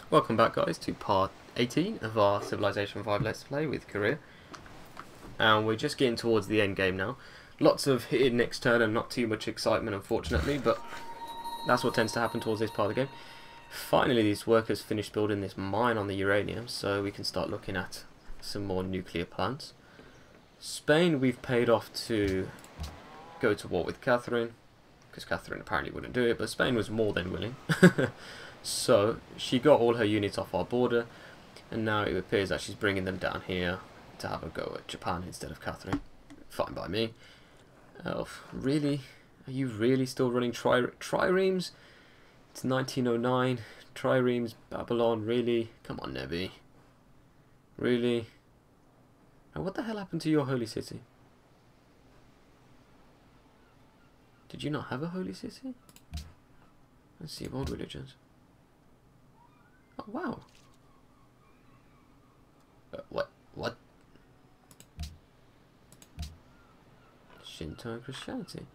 Welcome back, guys, to part 18 of our Civilization 5 Let's Play with Korea. And we're just getting towards the end game now. Lots of hit next turn and not too much excitement, unfortunately, but that's what tends to happen towards this part of the game. Finally, these workers finished building this mine on the uranium, so we can start looking at some more nuclear plants. Spain, we've paid off to go to war with Catherine, because Catherine apparently wouldn't do it, but Spain was more than willing. So she got all her units off our border, and now it appears that she's bringing them down here to have a go at Japan instead of Catherine. Fine by me. Oh, really? Are you really still running triremes? It's 1909. Triremes, Babylon, really? Come on, Nebi. Really? And what the hell happened to your holy city? Did you not have a holy city? Let's see, world religions. Oh, wow. What? Shinto and Christianity.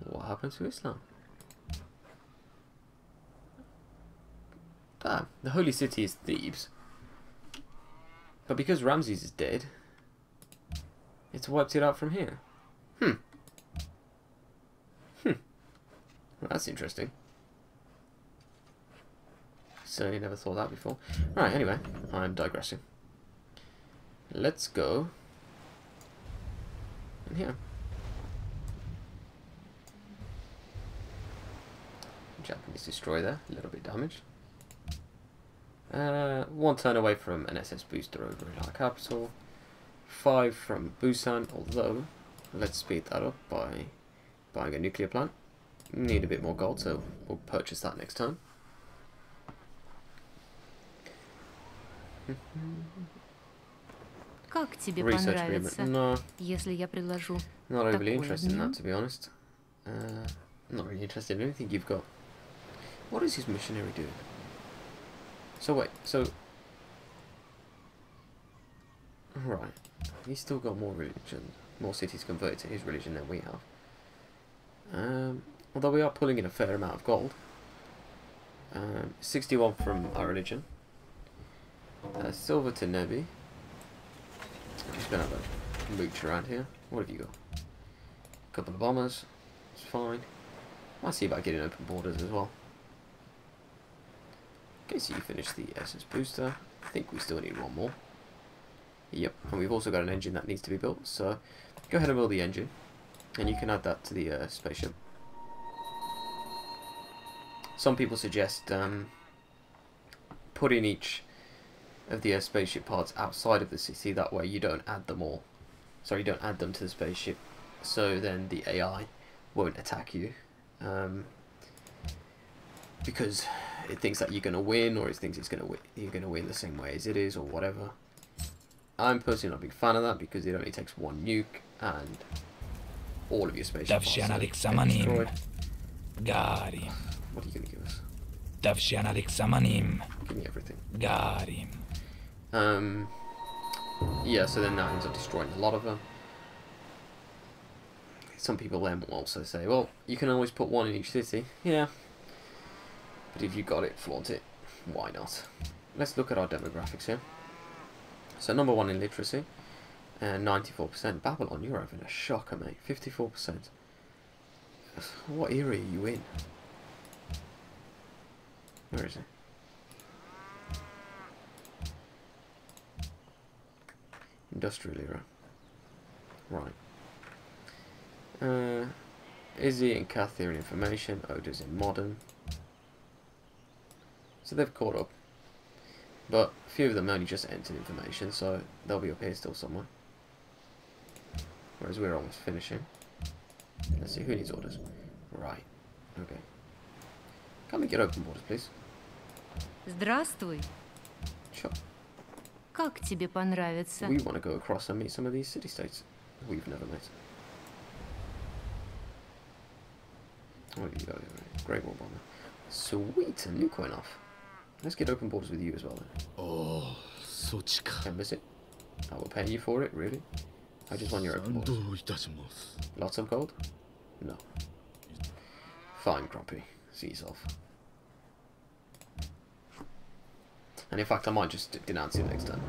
What happened to Islam? Ah, the holy city is Thebes. But because Ramses is dead, it's wiped it out from here. Well, that's interesting. Certainly never thought that before. Right, anyway, I'm digressing. Let's go in here. Japanese destroyer, a little bit damaged. One turn away from an SS booster over in our capital. 5 from Busan, although let's speed that up by buying a nuclear plant. Need a bit more gold, so we'll purchase that next time. Как тебе Research понравится, agreement. No, если я предложу not overly такой interested in обмен? that, to be honest. Not really interested in anything you've got. What is his missionary doing? So wait, so right, he's still got more religion, more cities converted to his religion than we have. Although we are pulling in a fair amount of gold. 61 from our religion. Silver to Nebi. I'm just gonna have a mooch around here. What have you got? A couple of bombers. It's fine. I'll see about getting open borders as well. Okay, so you finished the SS booster. I think we still need one more. Yep, and we've also got an engine that needs to be built. So go ahead and build the engine, and you can add that to the spaceship. Some people suggest putting each of the spaceship parts outside of the city. That way you don't add them all. Sorry, you don't add them to the spaceship. So then the AI won't attack you. Because it thinks that you're going to win, or it thinks you're going to win the same way as it is, or whatever. I'm personally not a big fan of that, because it only takes one nuke, and all of your spaceship parts are destroyed. Gari. What are you going to give us? Give me everything. Gari. Yeah, so then that ends up destroying a lot of them. Some people then will also say, well, you can always put one in each city. Yeah. But if you got it, flaunt it. Why not? Let's look at our demographics here. So number 1 in literacy. 94%. Babylon, you're having a shocker, mate. 54%. What era are you in? Where is it? Industrial era. Right. Izzie and Kathy are in information. Oda's in modern. So they've caught up. But a few of them only just entered information, so they'll be up here still somewhere. Whereas we're almost finishing. Let's see, who needs orders? Right. Okay. Can we get open borders, please? Здравствуй. Sure. Как тебе понравится? We want to go across and meet some of these city-states we've never met. What have you got over here? Great War Bomber. Sweet, a nuke went off. Let's get open borders with you as well then. Oh, そっちか。 Can't miss it. I will pay you for it, really. I just want your open 賛 borders. 同いたします。 Lots of gold? No. Fine, Grumpy. See yourself. And in fact, I might just denounce it next turn.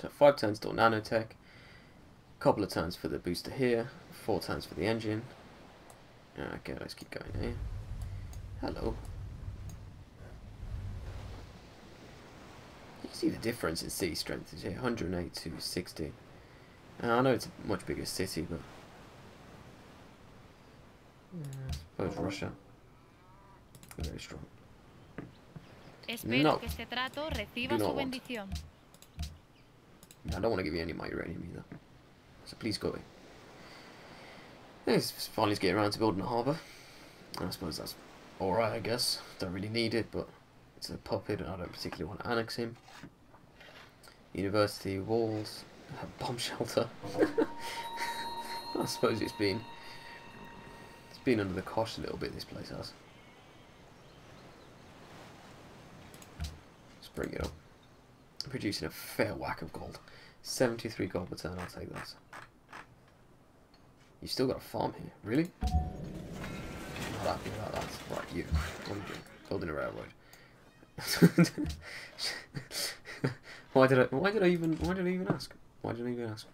So 5 turns till nanotech, couple of turns for the booster here, 4 turns for the engine. Okay, let's keep going here. Hello. You can see the difference in city strength is here, 108 to 60. I know it's a much bigger city, but I suppose Russia very strong. Espero No. que este trato Do reciba not su want. bendición. I don't want to give you any of my uranium either. So please go away. It's finally getting around to building a harbour. I suppose that's alright, I guess. Don't really need it, but it's a puppet and I don't particularly want to annex him. University, walls, a bomb shelter. I suppose it's been under the cosh a little bit, this place has. Let's bring it up. Producing a fair whack of gold. 73 gold per turn, I'll take that. You still got a farm here, really? Not happy about that. Right, you. What are you doing? Building a railroad. Why did I even ask? Why did I even ask?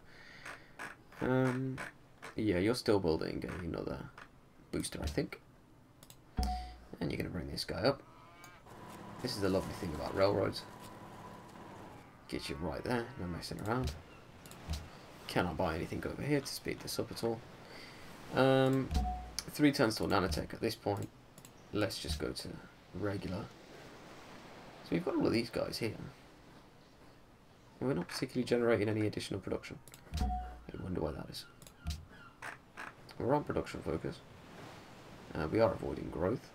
Yeah, you're still building another booster, I think. And you're gonna bring this guy up. This is the lovely thing about railroads. Get you right there, no messing around. Cannot buy anything over here to speed this up at all. 3 turns to nanotech at this point. Let's just go to regular. So we've got all of these guys here. We're not particularly generating any additional production. I wonder why that is. We're on production focus. We are avoiding growth.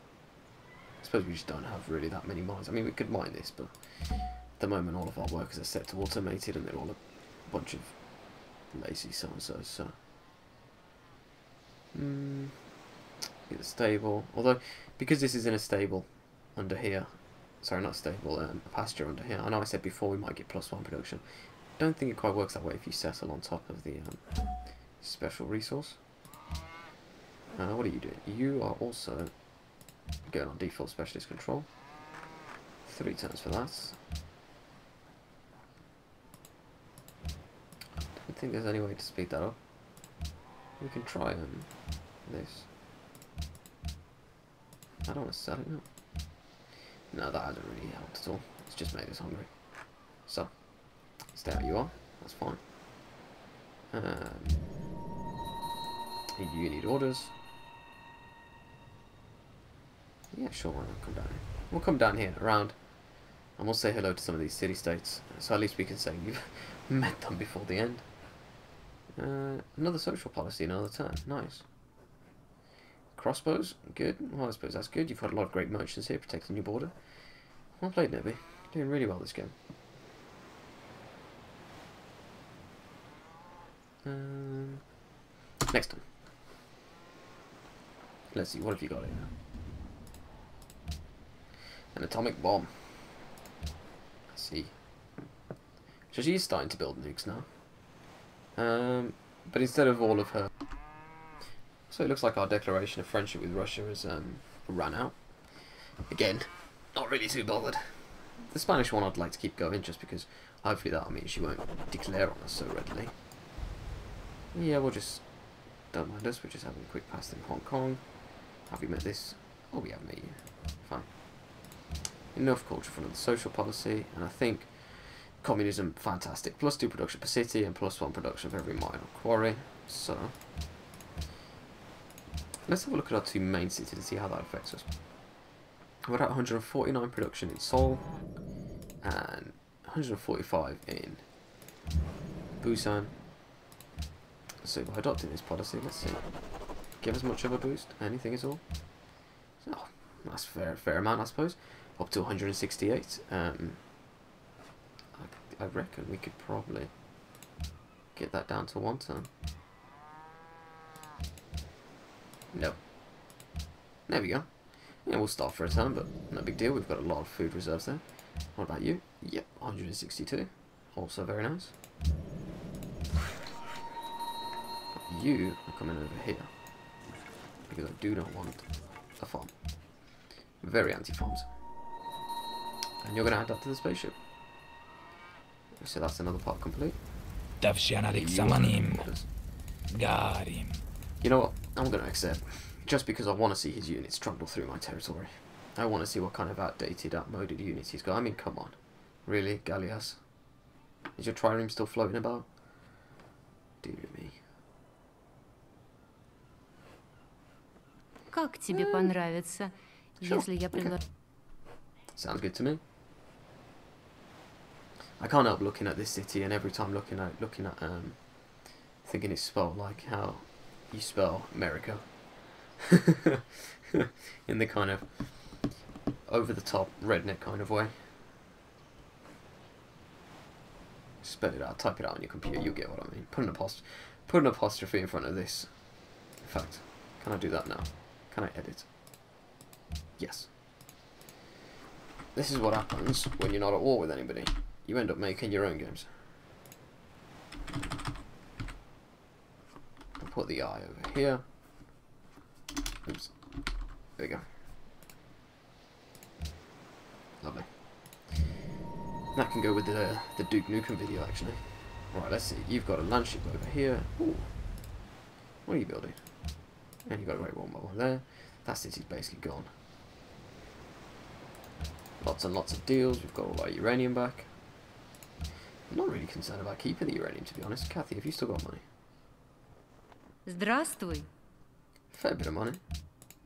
I suppose we just don't have really that many mines. I mean, we could mine this, but at the moment all of our workers are set to automated and they're all a bunch of lazy so-and-sos, so... Get a stable. Although, because this is in a stable under here, sorry, not stable, a pasture under here. I know I said before we might get +1 production. Don't think it quite works that way if you settle on top of the special resource. What are you doing? You are also going on default specialist control. 3 turns for that. Don't think there's any way to speed that up. We can try this. I don't want to sell it now. No, that hasn't really helped at all. It's just made us hungry. So, stay where you are. That's fine. You need orders. Yeah, sure, why not? Come down here. We'll come down here around and we'll say hello to some of these city-states. So at least we can say you've met them before the end. Another social policy, another turn. Nice. Crossbows, good. Well, I suppose that's good. You've got a lot of great merchants here protecting your border. Well played, Nebby. Doing really well this game. Next time. Let's see, what have you got here? An atomic bomb. I see. So she's starting to build nukes now. But instead of all of her... So it looks like our declaration of friendship with Russia has ran out. Again, not really too bothered. The Spanish one I'd like to keep going just because hopefully that'll mean she won't declare on us so readily. Yeah, we'll just... Don't mind us, we're just having a quick pass in Hong Kong. Have we met this? Oh, we haven't met you. Fine. Enough culture for another social policy, and I think communism, fantastic. +2 production per city and +1 production for every mine or quarry. So, let's have a look at our 2 main cities and see how that affects us. We're at 149 production in Seoul and 145 in Busan. So by adopting this policy, let's see. Give us much of a boost, anything at all. Oh, that's fair amount, I suppose. Up to 168. I reckon we could probably get that down to 1 turn. No. There we go. Yeah, we'll start for a turn, but no big deal. We've got a lot of food reserves there. What about you? Yep, 162. Also very nice. You are coming over here. Because I do not want a farm. Very anti-farms. And you're going to add that to the spaceship. So that's another part complete. Davshanarik You Samanim. are- Garim. You know what? I'm going to accept. Just because I want to see his units trundle through my territory. I want to see what kind of outdated, outmoded units he's got. I mean, come on. Really, Gallias? Is your trireme still floating about? Dear me. Как тебе понравится, если я предложу? Sounds good to me. I can't help looking at this city, and every time looking at thinking it's spelled like how you spell America. In the kind of over the top redneck kind of way. Spell it out, type it out on your computer, you'll get what I mean. Put an apostrophe in front of this. In fact, can I do that now? Can I edit? Yes. This is what happens when you're not at war with anybody. You end up making your own games. I'll put the eye over here. Oops. There we go. Lovely. That can go with the Duke Nukem video, actually. Right, let's see. You've got a land ship over here. Ooh. What are you building? And you've got a Great Wall Mobile there. That city's basically gone. Lots and lots of deals. We've got all our uranium back. I'm not really concerned about keeping the uranium, to be honest. Kathy, have you still got money? Здравствуй. Fair bit of money.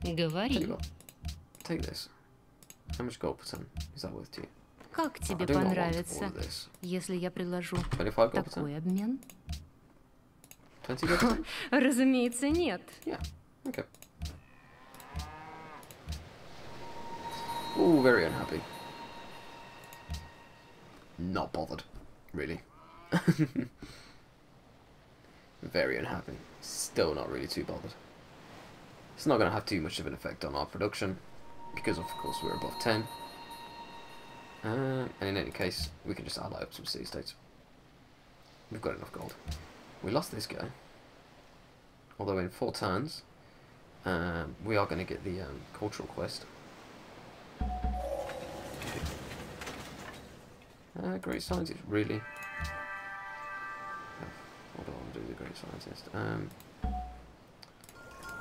Tell you Говори. what. Take this. How much gold per ton is that worth to you? Как I тебе do not want all понравится, of this. если я предложу 25 gold per ton? такой обмен? 20 gold per ton? Разумеется, нет. Yeah. Okay. Ooh, very unhappy. Not bothered, really. Very unhappy. Still not really too bothered. It's not going to have too much of an effect on our production, because of course we're above 10. And in any case, we can just ally up some city states. We've got enough gold. We lost this guy. Although in 4 turns, we are going to get the cultural quest. Great scientist, really? Oh, what do I want to do with the great scientist?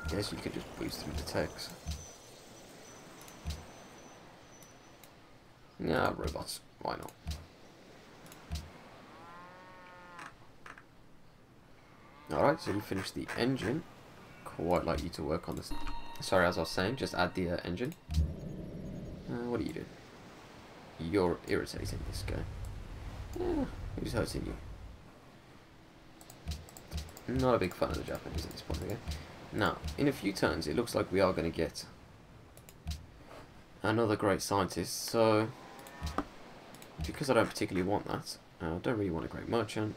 Guess you could just boost through the text. Yeah, robots. Why not? Alright, so you finished the engine. Quite like you to work on this. Sorry, as I was saying, just add the engine. What are you doing? You're irritating this guy. Yeah, who's hurting you? Not a big fan of the Japanese at this point again. Now, in a few turns, it looks like we are going to get another great scientist. So, because I don't particularly want that, I don't really want a great merchant.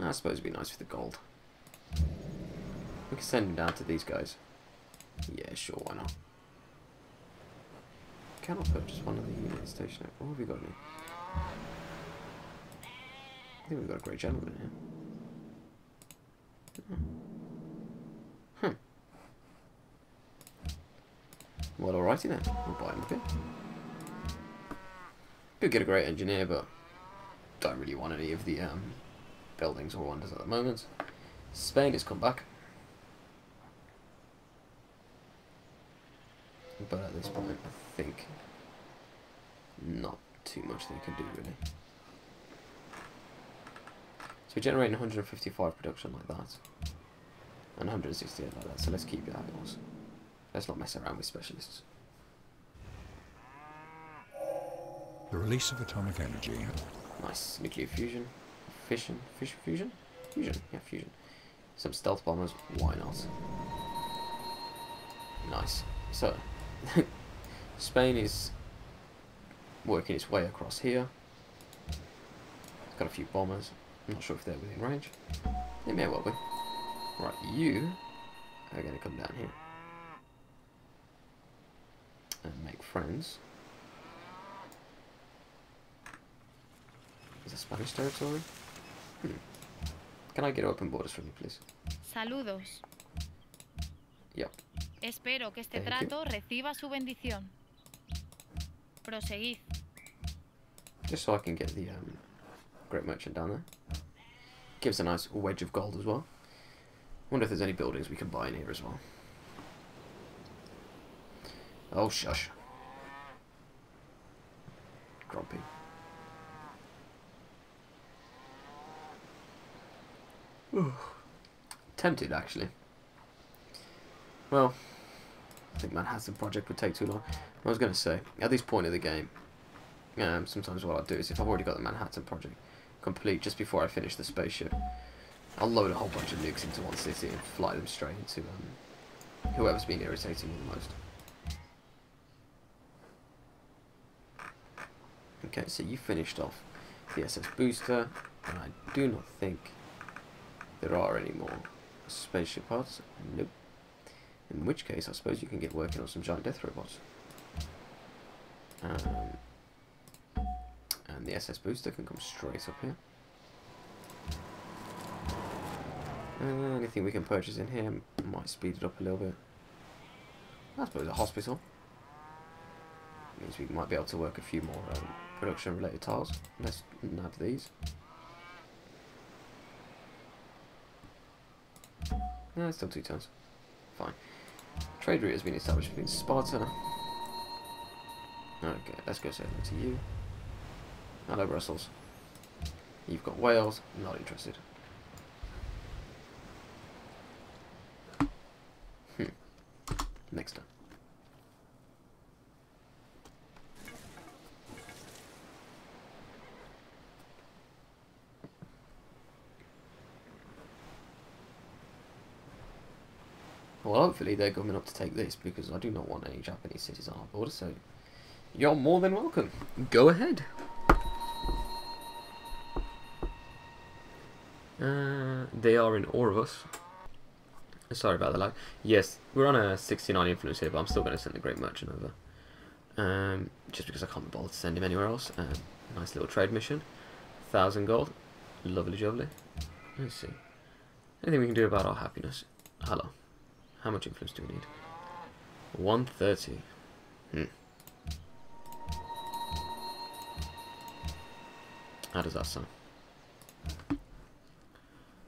I suppose it'd be nice with the gold. We can send him down to these guys. Yeah, sure, why not? Cannot purchase one of the units stationary. What have we got here? I think we've got a great gentleman here. Well, alrighty then. We'll buy him a bit. Could get a great engineer, but don't really want any of the buildings or wonders at the moment. Spain has come back. But at this point, I think not too much they can do, really. So we're generating 155 production like that. And 168 like that, so let's keep it how it was. Let's not mess around with specialists. The release of atomic energy. Nice. Nuclear fusion. Fission? Fusion? Fusion. Yeah, fusion. Some stealth bombers. Why not? Nice. So, Spain is working its way across here. It's got a few bombers. I'm not sure if they're within range. They may well be. Right, you are going to come down here and make friends. Is it Spanish territory? Can I get open borders from you, please? Saludos. Yep. Espero que este Thank you. trato reciba su bendición. Proseguid. Just so I can get the great merchant down there. Gives a nice wedge of gold as well. Wonder if there's any buildings we can buy in here as well. Oh, shush. Grumpy. Tempted, actually. Well, I think Manhattan Project would take too long. I was going to say, at this point of the game, sometimes what I'll do is if I've already got the Manhattan Project complete just before I finish the spaceship, I'll load a whole bunch of nukes into one city and fly them straight into whoever's been irritating me the most. Okay, so you finished off the SS booster, and I do not think there are any more spaceship pods. Nope. In which case, I suppose you can get working on some giant death robots. And the SS booster can come straight up here. Anything we can purchase in here might speed it up a little bit. I suppose a hospital. Means we might be able to work a few more production related tiles. Let's nab these. No, still 2 turns. Fine. Trade route has been established between Sparta. Okay, let's go say hello to you. Hello, Brussels. You've got Wales. Not interested. Next turn. Well, hopefully they're coming up to take this, because I do not want any Japanese cities on our border, so you're more than welcome. Go ahead. They are in awe of us. Sorry about the lag. Yes, we're on a 69 influence here, but I'm still going to send the Great Merchant over. Just because I can't be bothered to send him anywhere else. Nice little trade mission. 1,000 gold. Lovely jubbly. Let's see. Anything we can do about our happiness? Hello. How much influence do we need? 130. How does that sound?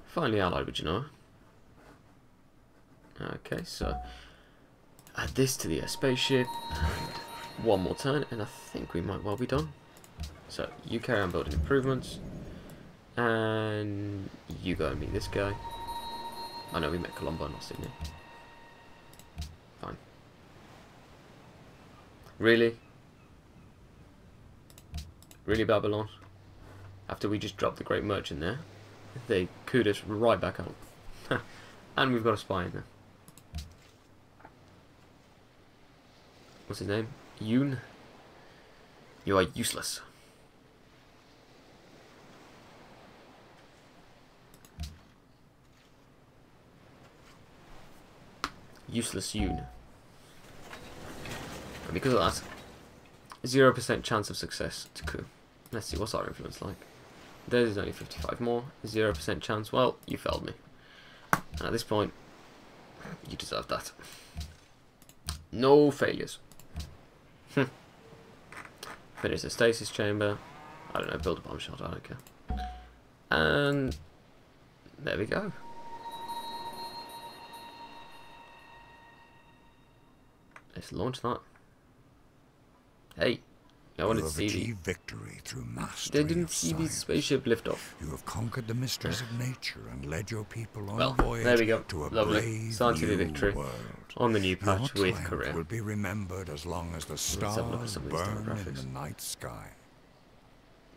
Finally allied with Genoa. Okay, so add this to the spaceship and one more turn, and I think we might well be done. So you carry on building improvements, and you go and meet this guy. I know we met Colombo, not Sydney. Fine. Really? Really, Babylon? After we just dropped the Great Merchant there, they cooed us right back up. And we've got a spy in there. What's his name? Yoon? You are useless. Useless Yoon. And because of that, 0% chance of success to coup. Let's see, what's our influence like? There's only 55 more. 0% chance. Well, you failed me. And at this point, you deserve that. No failures. Finish the stasis chamber. I don't know, build a bomb shelter, I don't care. And there we go. Let's launch that. Hey, I wanted to see the victory through mastery They didn't of see the science. spaceship lift off. You have conquered the mysteries of nature and led your people on Well, a voyage there we go. to a Lovely. brave Scientific new victory world. on the new patch Your with triumph Korea. will be remembered as long as the have a look at stars some of these burn in demographics. the night sky.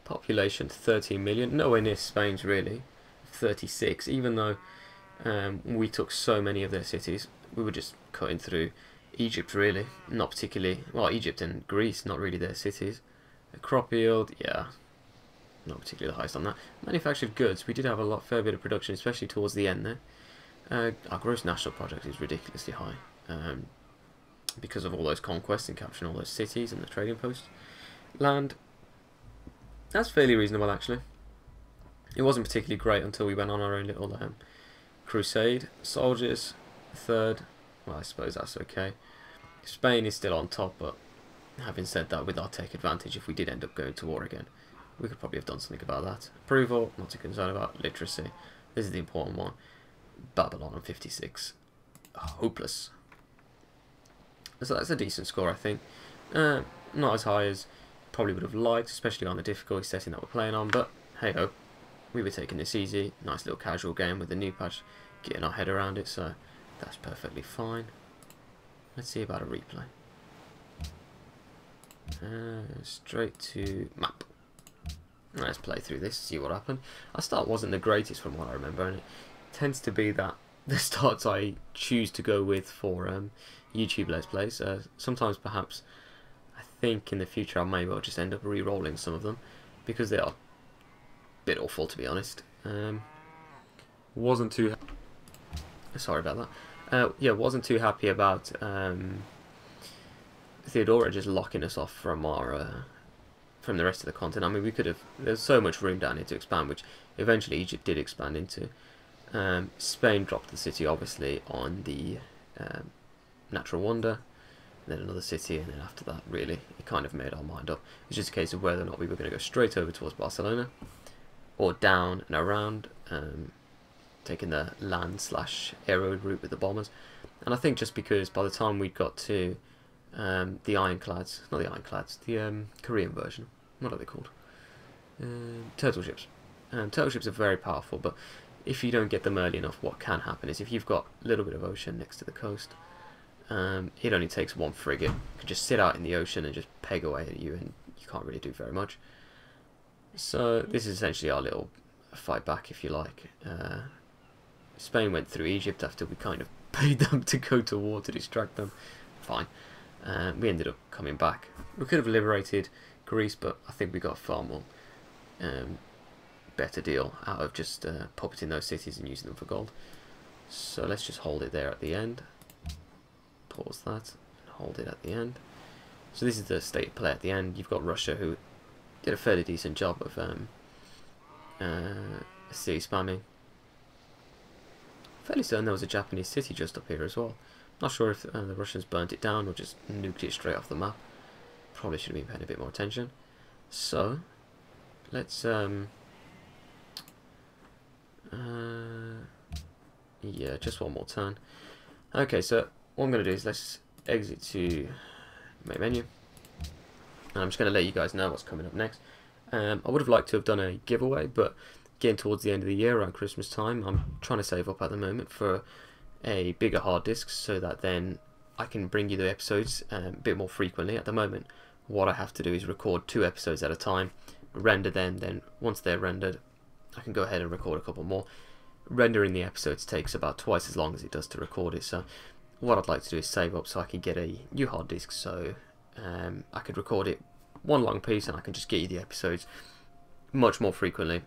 Population 13 million. Nowhere near Spain's really. 36. Even though we took so many of their cities, we were just cutting through Egypt really. Not particularly. Well, Egypt and Greece, not really their cities. The crop yield, yeah. Not particularly the highest on that. Manufactured goods, we did have a fair bit of production, especially towards the end there. Our gross national project is ridiculously high because of all those conquests and capturing all those cities and the trading posts. Land, that's fairly reasonable actually. It wasn't particularly great until we went on our own little crusade. Soldiers, third, well I suppose that's okay. Spain is still on top, but having said that, with our tech advantage, if we did end up going to war again, we could probably have done something about that. Approval, not too concerned about. Literacy, this is the important one. Babylon on 56. Hopeless. So that's a decent score, I think. Not as high as probably would have liked, especially on the difficulty setting that we're playing on, but hey ho. We were taking this easy. Nice little casual game with the new patch, getting our head around it, so that's perfectly fine. Let's see about a replay. Straight to map. Let's play through this, see what happened. Our start wasn't the greatest from what I remember, and it tends to be that the starts I choose to go with for YouTube Let's Plays. Sometimes perhaps I think in the future I may well just end up re-rolling some of them, because they are a bit awful to be honest. Wasn't too... Sorry about that. Yeah, wasn't too happy about Theodora just locking us off from our from the rest of the continent. I mean, we could have... There's so much room down here to expand, which eventually Egypt did expand into. Spain dropped the city, obviously, on the Natural Wonder, and then another city, and then after that, really, it kind of made our mind up. It's just a case of whether or not we were going to go straight over towards Barcelona, or down and around, taking the land/aero route with the bombers. And I think just because by the time we got to the Ironclads, not the Ironclads, the Korean version, what are they called? Turtle ships. Turtle ships are very powerful, but if you don't get them early enough, what can happen is if you've got a little bit of ocean next to the coast, it only takes one frigate. You can just sit out in the ocean and just peg away at you, and you can't really do very much. So this is essentially our little fight back, if you like. Spain went through Egypt after we kind of paid them to go to war to distract them. Fine. We ended up coming back. We could have liberated Greece, but I think we got a far more better deal out of just puppeting those cities and using them for gold. So let's just hold it there at the end. Pause that and hold it at the end. So this is the state of play at the end. You've got Russia, who did a fairly decent job of city spamming. Fairly certain there was a Japanese city just up here as well. Not sure if the Russians burnt it down or just nuked it straight off the map. Probably should have been paying a bit more attention. So let's yeah, just one more turn. Okay, so what I'm going to do is let's exit to main menu. And I'm just going to let you guys know what's coming up next. I would have liked to have done a giveaway, but getting towards the end of the year, around Christmas time, I'm trying to save up at the moment for a bigger hard disk so that then I can bring you the episodes a bit more frequently. At the moment, what I have to do is record 2 episodes at a time, render them, then once they're rendered, I can go ahead and record a couple more. Rendering the episodes takes about twice as long as it does to record it, so what I'd like to do is save up so I can get a new hard disk, so I could record it one long piece and I can just get you the episodes much more frequently,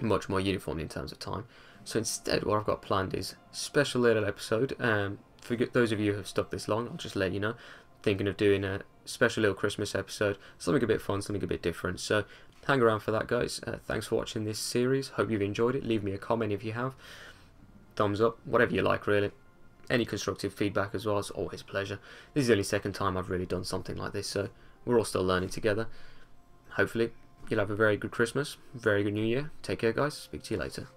much more uniformly in terms of time. So instead, what I've got planned is special little episode. For those of you who have stuck this long, I'll just let you know, thinking of doing a special little Christmas episode, something a bit fun, something a bit different. So hang around for that, guys. Thanks for watching this series. Hope you've enjoyed it. Leave me a comment if you have. Thumbs up, whatever you like, really. Any constructive feedback as well, it's always a pleasure. This is the only second time I've really done something like this, so we're all still learning together. Hopefully, you'll have a very good Christmas, very good New Year. Take care, guys. Speak to you later.